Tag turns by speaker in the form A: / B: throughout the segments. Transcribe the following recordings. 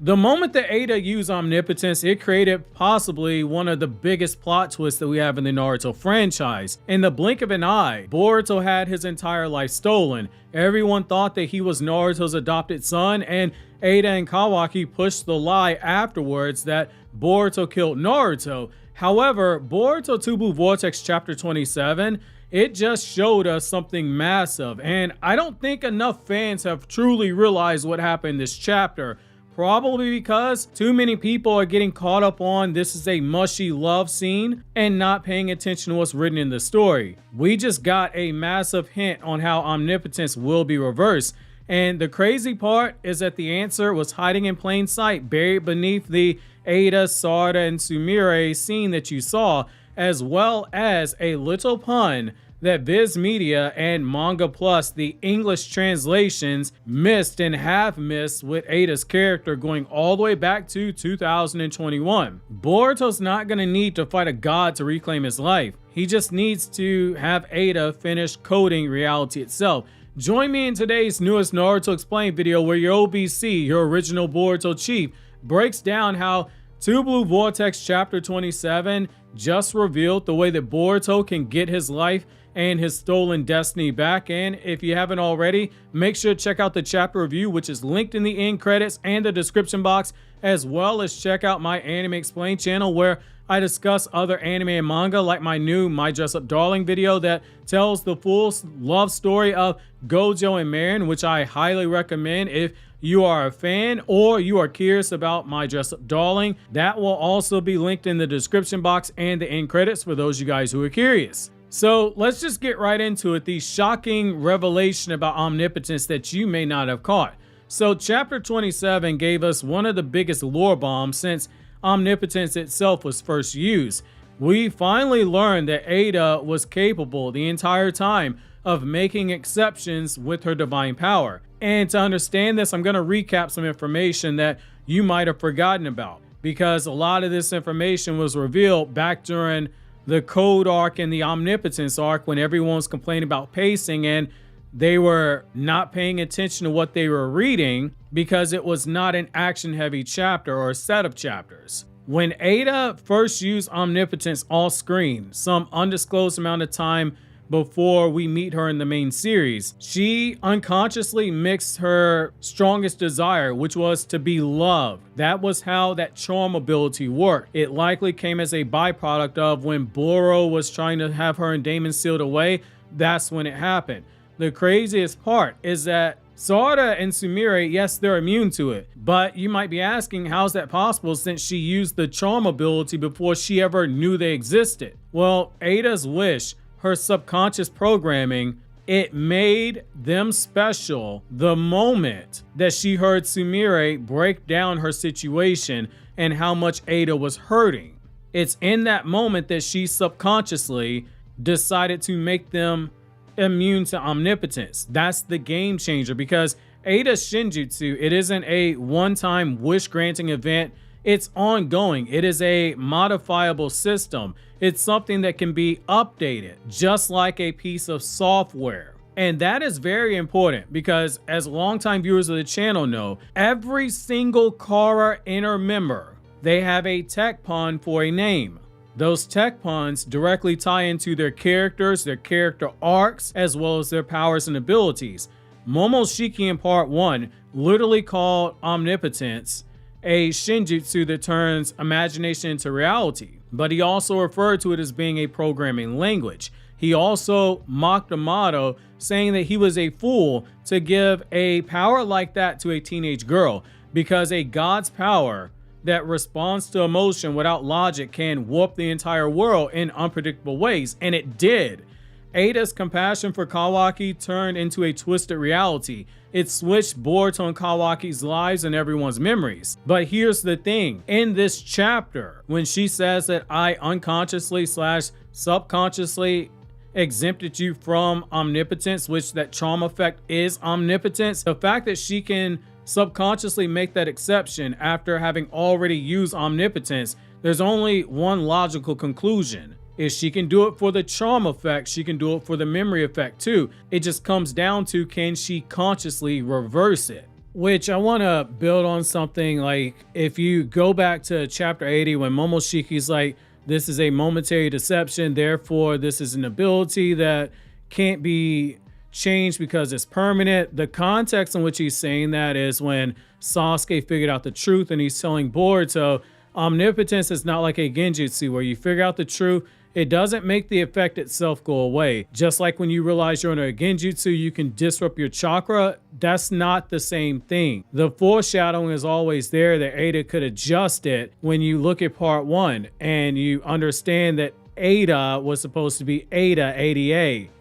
A: The moment that Ada used Omnipotence, it created possibly one of the biggest plot twists that we have in the Naruto franchise. In the blink of an eye, Boruto had his entire life stolen. Everyone thought that he was Naruto's adopted son, and Ada and Kawaki pushed the lie afterwards that Boruto killed Naruto. However, Boruto 2 Blue Vortex Chapter 27, it just showed us something massive, and I don't think enough fans have truly realized what happened in this chapter. Probably because too many people are getting caught up on this is a mushy love scene and not paying attention to what's written in the story. We just got a massive hint on how Omnipotence will be reversed. And the crazy part is that the answer was hiding in plain sight, buried beneath the Ada, Sarada, and Sumire scene that you saw, as well as a little pun that Viz Media and Manga Plus, the English translations, missed and have missed with Ada's character going all the way back to 2021. Boruto's not going to need to fight a god to reclaim his life. He just needs to have Ada finish coding reality itself. Join me in today's newest Naruto Explained video where your OBC, your original Boruto chief, breaks down how 2 Blue Vortex Chapter 27 just revealed the way that Boruto can get his life and his stolen destiny back. And if you haven't already, make sure to check out the chapter review, which is linked in the end credits and the description box, as well as check out my Anime Explained channel where I discuss other anime and manga, like my new My Dress Up Darling video that tells the full love story of Gojo and Marin, which I highly recommend if you are a fan or you are curious about My Dress Up Darling. That will also be linked in the description box and the end credits for those of you guys who are curious. So let's just get right into it. The shocking revelation about Omnipotence that you may not have caught. So chapter 27 gave us one of the biggest lore bombs since Omnipotence itself was first used. We finally learned that Ada was capable the entire time of making exceptions with her divine power. And to understand this, I'm going to recap some information that you might have forgotten about, because a lot of this information was revealed back during the code arc and the Omnipotence arc when everyone was complaining about pacing and they were not paying attention to what they were reading because it was not an action heavy chapter or a set of chapters. When Ada first used Omnipotence off screen, some undisclosed amount of time before we meet her in the main series, she unconsciously mixed her strongest desire, which was to be loved. That was how that charm ability worked. It likely came as a byproduct of when Boro was trying to have her and Damon sealed away. That's when it happened. The craziest part is that Sarada and Sumire, yes, they're immune to it, but you might be asking, how's that possible since she used the charm ability before she ever knew they existed? Well, Ada's wish, her subconscious programming, it made them special the moment that she heard Sumire break down her situation and how much Ada was hurting. It's in that moment that she subconsciously decided to make them immune to Omnipotence. That's the game changer, because Ada's Shinjutsu, it isn't a one-time wish granting event. It's ongoing. It is a modifiable system. It's something that can be updated, just like a piece of software. And that is very important because, as longtime viewers of the channel know, every single Kara Inner member, they have a tech pun for a name. Those tech puns directly tie into their characters, their character arcs, as well as their powers and abilities. Momoshiki in part 1 literally called Omnipotence a Shinjutsu that turns imagination into reality, but he also referred to it as being a programming language. He also mocked Amato, saying that he was a fool to give a power like that to a teenage girl, because a god's power that responds to emotion without logic can warp the entire world in unpredictable ways, and it did. Ada's compassion for Kawaki turned into a twisted reality. It switched Boruto and Kawaki's lives and everyone's memories. But here's the thing, in this chapter, when she says that I unconsciously / subconsciously exempted you from Omnipotence, which that charm effect is Omnipotence, the fact that she can subconsciously make that exception after having already used Omnipotence, there's only one logical conclusion. If she can do it for the charm effect, she can do it for the memory effect too. It just comes down to, can she consciously reverse it? Which I want to build on something like if you go back to chapter 80 when Momoshiki's like, this is a momentary deception, therefore this is an ability that can't be changed because it's permanent. The context in which he's saying that is when Sasuke figured out the truth and he's telling Boruto, omnipotence is not like a genjutsu where you figure out the truth, it doesn't make the effect itself go away. Just like when you realize you're under a genjutsu, you can disrupt your chakra. That's not the same thing. The foreshadowing is always there that Ada could adjust it when you look at part 1 and you understand that Ada was supposed to be Ada.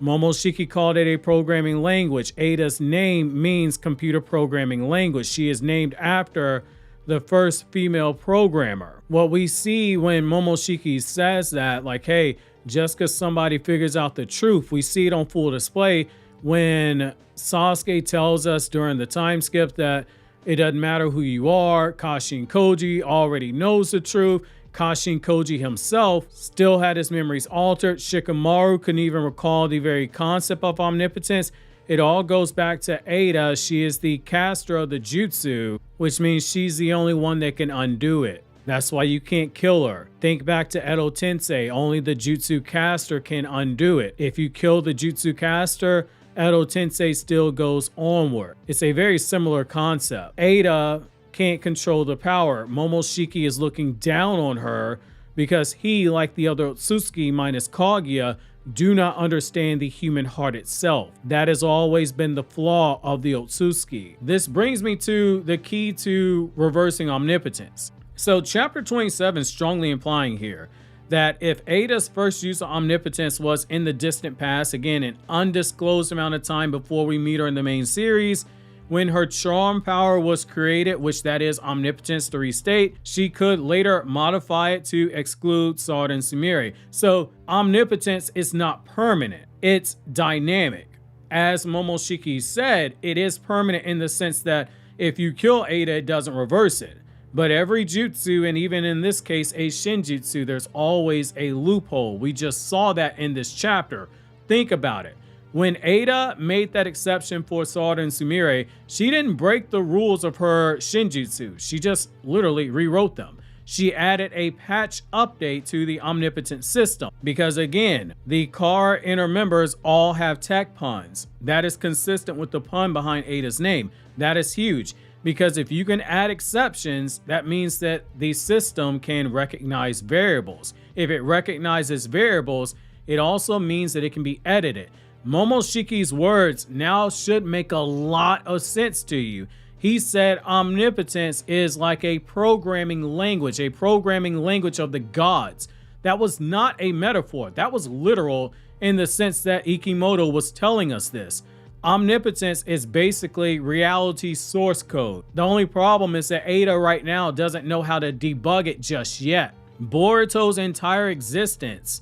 A: Momoshiki called it a programming language. Ada's name means computer programming language. She is named after the first female programmer. What we see when Momoshiki says that, like, hey, just because somebody figures out the truth, we see it on full display when Sasuke tells us during the time skip that it doesn't matter who you are. Kashin Koji already knows the truth. Kashin Koji himself still had his memories altered. Shikamaru couldn't even recall the very concept of omnipotence. It all goes back to Ada. She is the caster of the jutsu, which means she's the only one that can undo it. That's why you can't kill her. Think back to Edo Tensei. Only the jutsu caster can undo it. If you kill the jutsu caster, Edo Tensei still goes onward. It's a very similar concept. Ada can't control the power. Momoshiki is looking down on her because he, like the other Otsutsuki minus Kaguya, do not understand the human heart itself. That has always been the flaw of the Otsutsuki. This brings me to the key to reversing omnipotence. So chapter 27 is strongly implying here that if Ada's first use of omnipotence was in the distant past, again, an undisclosed amount of time before we meet her in the main series, when her charm power was created, which that is omnipotence to restate, she could later modify it to exclude Sarada and Sumire. So omnipotence is not permanent, it's dynamic. As Momoshiki said, it is permanent in the sense that if you kill Ada, it doesn't reverse it. But every jutsu, and even in this case, a shinjutsu, there's always a loophole. We just saw that in this chapter. Think about it. When Ada made that exception for Sarada and Sumire, she didn't break the rules of her shinjutsu. She just literally rewrote them. She added a patch update to the omnipotent system because, again, the car inner members all have tech puns. That is consistent with the pun behind Ada's name. That is huge because if you can add exceptions, that means that the system can recognize variables. If it recognizes variables, it also means that it can be edited. Momoshiki's words now should make a lot of sense to you. He said omnipotence is like a programming language of the gods. That was not a metaphor. That was literal in the sense that Ikemoto was telling us this. Omnipotence is basically reality source code. The only problem is that Ada right now doesn't know how to debug it just yet. Boruto's entire existence,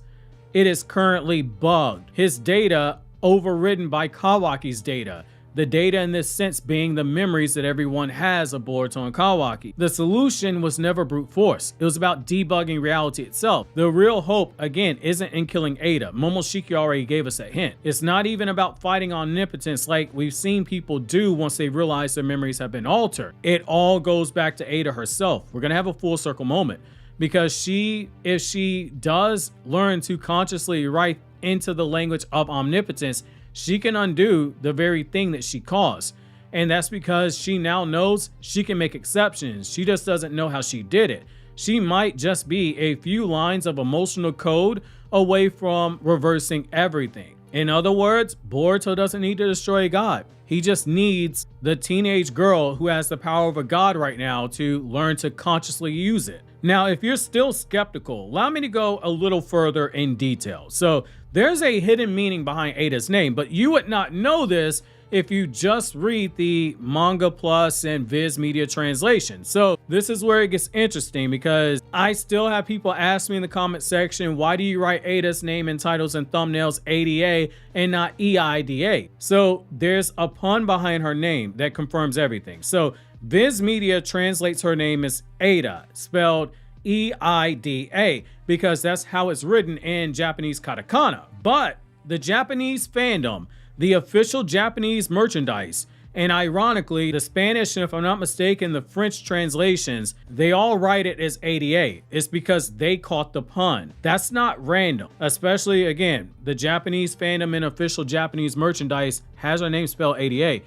A: it is currently bugged. His data overridden by Kawaki's data. The data in this sense being the memories that everyone has of Boruto and Kawaki. The solution was never brute force. It was about debugging reality itself. The real hope, again, isn't in killing Ada. Momoshiki already gave us a hint. It's not even about fighting omnipotence like we've seen people do once they realize their memories have been altered. It all goes back to Ada herself. We're gonna have a full circle moment because if she does learn to consciously write into the language of omnipotence, she can undo the very thing that she caused. And that's because she now knows she can make exceptions. She just doesn't know how she did it. She might just be a few lines of emotional code away from reversing everything. In other words, Boruto doesn't need to destroy a god. He just needs the teenage girl who has the power of a god right now to learn to consciously use it. Now, if you're still skeptical, allow me to go a little further in detail. So there's a hidden meaning behind Ada's name, but you would not know this if you just read the Manga Plus and Viz Media translation. So this is where it gets interesting because I still have people ask me in the comment section, why do you write Ada's name in titles and thumbnails ADA and not EIDA? So there's a pun behind her name that confirms everything. So Viz Media translates her name as Ada, spelled EIDA, because that's how it's written in Japanese katakana. But the Japanese fandom, the official Japanese merchandise, And ironically, the Spanish, and if I'm not mistaken, the French translations, they all write it as 88. It's because they caught the pun. That's not random, especially, again, the Japanese fandom and official Japanese merchandise has her name spelled 88.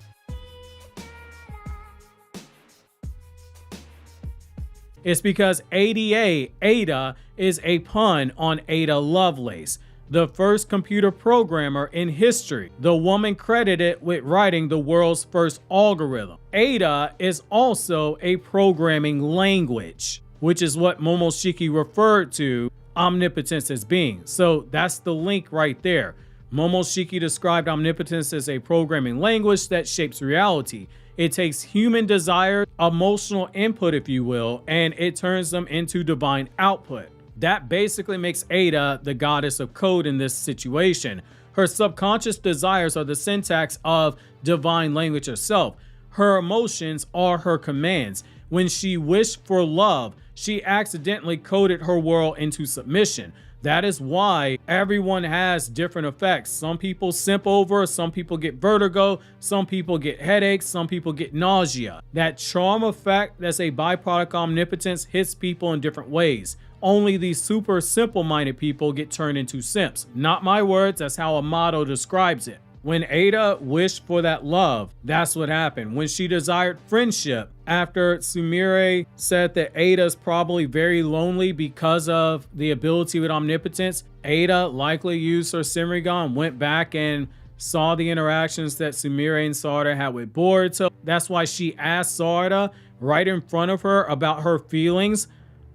A: It's because Ada is a pun on Ada Lovelace, the first computer programmer in history, the woman credited with writing the world's first algorithm. Ada is also a programming language, which is what Momoshiki referred to omnipotence as being. So that's the link right there. Momoshiki described omnipotence as a programming language that shapes reality. It takes human desire, emotional input, if you will, and it turns them into divine output. That basically makes Ada the goddess of code in this situation. Her subconscious desires are the syntax of divine language herself. Her emotions are her commands. When she wished for love, she accidentally coded her world into submission. That is why everyone has different effects. Some people simp over, some people get vertigo, some people get headaches, some people get nausea. That charm effect that's a byproduct of omnipotence hits people in different ways. Only these super simple-minded people get turned into simps. Not my words, that's how Amato describes it. When Ada wished for that love, that's what happened. When she desired friendship, after Sumire said that Ada's probably very lonely because of the ability with omnipotence, Ada likely used her Senrigan, went back and saw the interactions that Sumire and Sarada had with Boruto. That's why she asked Sarada right in front of her about her feelings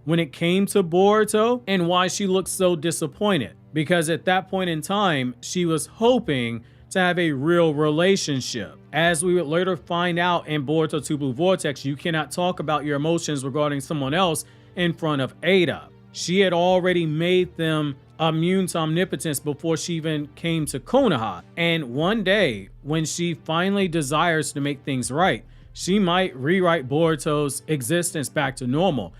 A: when it came to Boruto and why she looked so disappointed. Because at that point in time, she was hoping to have a real relationship. As we would later find out in Boruto 2 Blue Vortex, you cannot talk about your emotions regarding someone else in front of Ada. She had already made them immune to omnipotence before she even came to Konoha. And one day, when she finally desires to make things right, she might rewrite Boruto's existence back to normal.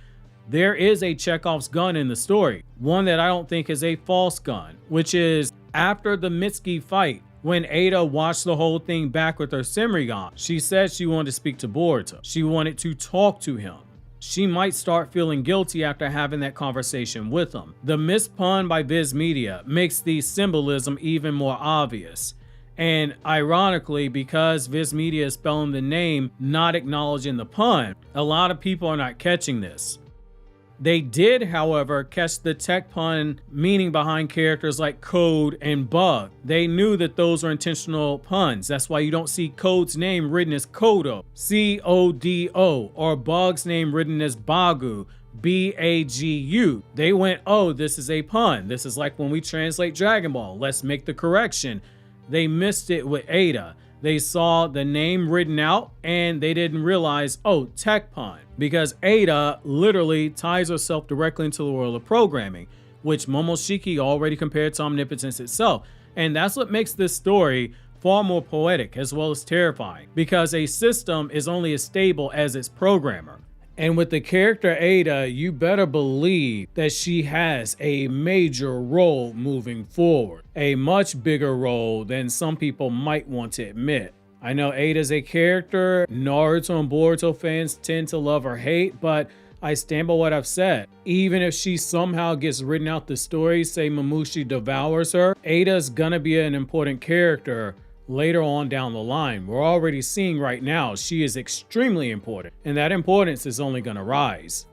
A: There is a Chekhov's gun in the story, one that I don't think is a false gun, which is after the Mitsuki fight, when Ada watched the whole thing back with her Senrigan, she said she wanted to speak to Boruto. She wanted to talk to him. She might start feeling guilty after having that conversation with him. The mispun by Viz Media makes the symbolism even more obvious. And ironically, because Viz Media is spelling the name, not acknowledging the pun, a lot of people are not catching this. They did, however, catch the tech pun meaning behind characters like Code and Bug. They knew that those were intentional puns. That's why you don't see Code's name written as Kodo, C-O-D-O, or Bug's name written as Bagu, B-A-G-U. They went, oh, this is a pun. This is like when we translate Dragon Ball. Let's make the correction. They missed it with Ada. They saw the name written out and they didn't realize, oh, tech pun, because Ada literally ties herself directly into the world of programming, which Momoshiki already compared to omnipotence itself. And that's what makes this story far more poetic as well as terrifying, because a system is only as stable as its programmer. And with the character Ada, you better believe that she has a major role moving forward. A much bigger role than some people might want to admit. I know Ada's a character Naruto and Boruto fans tend to love or hate, but I stand by what I've said. Even if she somehow gets written out the story, say Momoshiki devours her, Ada's gonna be an important character later on down the line. We're already seeing right now she is extremely important, and that importance is only going to rise.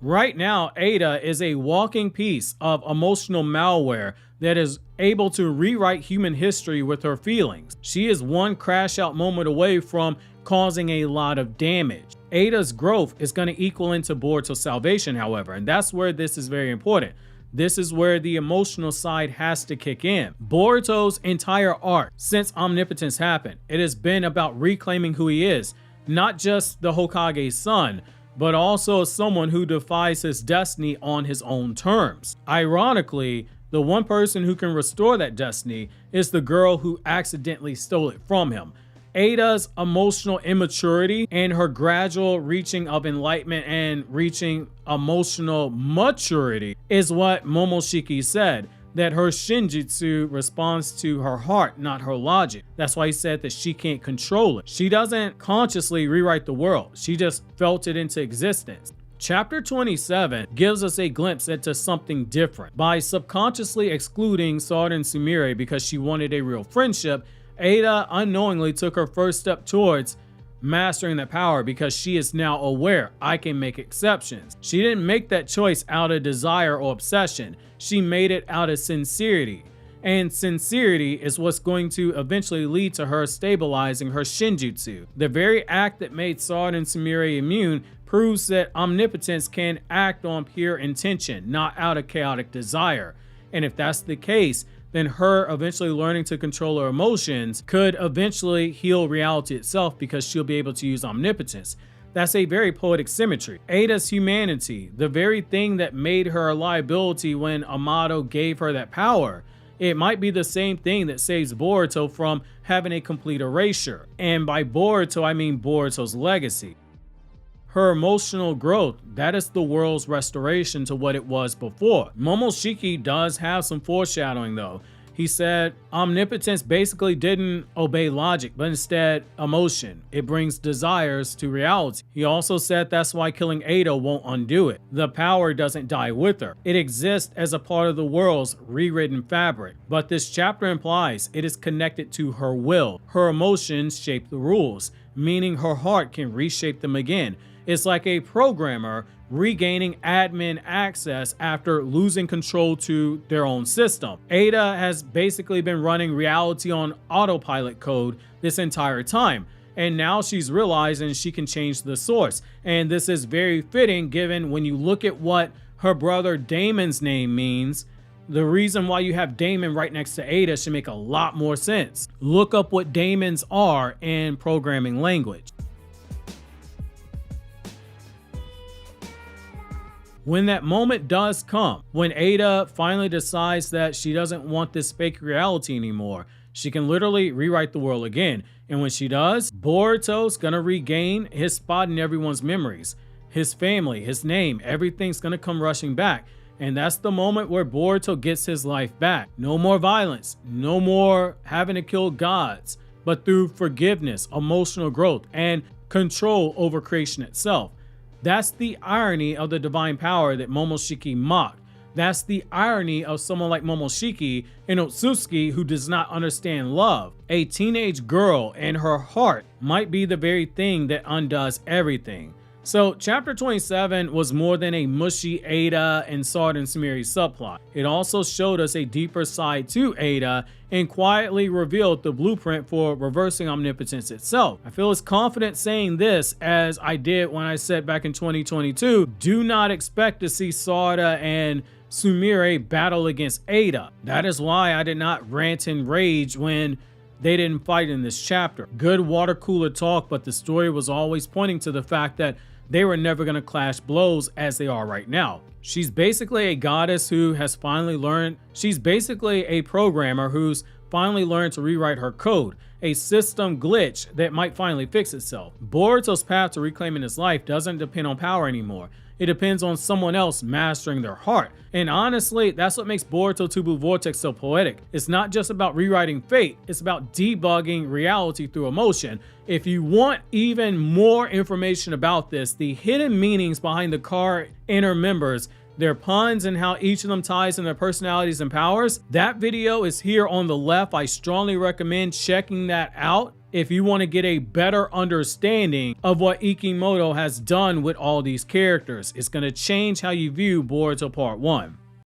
A: Right now, Ada is a walking piece of emotional malware that is able to rewrite human history with her feelings. She is one crash out moment away from causing a lot of damage. Ada's growth is going to equal into Boruto's salvation, however, and that's where this is very important. This is where the emotional side has to kick in. Boruto's entire arc since omnipotence happened, it has been about reclaiming who he is, not just the Hokage's son, but also someone who defies his destiny on his own terms. Ironically, the one person who can restore that destiny is the girl who accidentally stole it from him. Ada's emotional immaturity and her gradual reaching of enlightenment and reaching emotional maturity is what Momoshiki said. that her Shinjutsu responds to her heart, not her logic. That's why he said that she can't control it. She doesn't consciously rewrite the world. She just felt it into existence. Chapter 27 gives us a glimpse into something different. By subconsciously excluding Sarada and Sumire because she wanted a real friendship, Ada unknowingly took her first step towards mastering that power because she is now aware I can make exceptions. She didn't make that choice out of desire or obsession. She made it out of sincerity. And sincerity is what's going to eventually lead to her stabilizing her Shinjutsu. The very act that made Sarada and Sumire immune proves that omnipotence can act on pure intention, not out of chaotic desire. And if that's the case, then her eventually learning to control her emotions could eventually heal reality itself because she'll be able to use omnipotence. That's a very poetic symmetry. Ada's humanity, the very thing that made her a liability when Amato gave her that power, it might be the same thing that saves Boruto from having a complete erasure. And by Boruto, I mean Boruto's legacy. Her emotional growth, that is the world's restoration to what it was before. Momoshiki does have some foreshadowing though. He said omnipotence basically didn't obey logic, but instead emotion. It brings desires to reality. He also said that's why killing Ada won't undo it. The power doesn't die with her. It exists as a part of the world's rewritten fabric. But this chapter implies it is connected to her will. Her emotions shape the rules, meaning her heart can reshape them again. It's like a programmer regaining admin access after losing control to their own system. Ada has basically been running reality on autopilot code this entire time, and now she's realizing she can change the source. And this is very fitting given when you look at what her brother Damon's name means. The reason why you have Damon right next to Ada should make a lot more sense. Look up what Damons are in programming language. When that moment does come, when Ada finally decides that she doesn't want this fake reality anymore, she can literally rewrite the world again. And when she does, Boruto's gonna regain his spot in everyone's memories. His family, his name, everything's gonna come rushing back. And that's the moment where Boruto gets his life back. No more violence, no more having to kill gods, but through forgiveness, emotional growth, and control over creation itself. That's the irony of the divine power that Momoshiki mocked. That's the irony of someone like Momoshiki and Otsutsuki who does not understand love. A teenage girl and her heart might be the very thing that undoes everything. So chapter 27 was more than a mushy Ada and Sarada and Sumire subplot. It also showed us a deeper side to Ada and quietly revealed the blueprint for reversing omnipotence itself. I feel as confident saying this as I did when I said back in 2022, do not expect to see Sarada and Sumire battle against Ada. That is why I did not rant and rage when they didn't fight in this chapter. Good water cooler talk, but the story was always pointing to the fact that they were never going to clash blows as they are right now. She's basically a goddess who has finally learned, she's basically a programmer who's finally learned to rewrite her code, a system glitch that might finally fix itself. Boruto's path to reclaiming his life doesn't depend on power anymore. It depends on someone else mastering their heart. And honestly, that's what makes Boruto 2 Blue Vortex so poetic. It's not just about rewriting fate, it's about debugging reality through emotion. If you want even more information about this, the hidden meanings behind the card inner members, their puns and how each of them ties in their personalities and powers, that video is here on the left. I strongly recommend checking that out if you want to get a better understanding of what Ikemoto has done with all these characters. It's going to change how you view Boruto Part 1.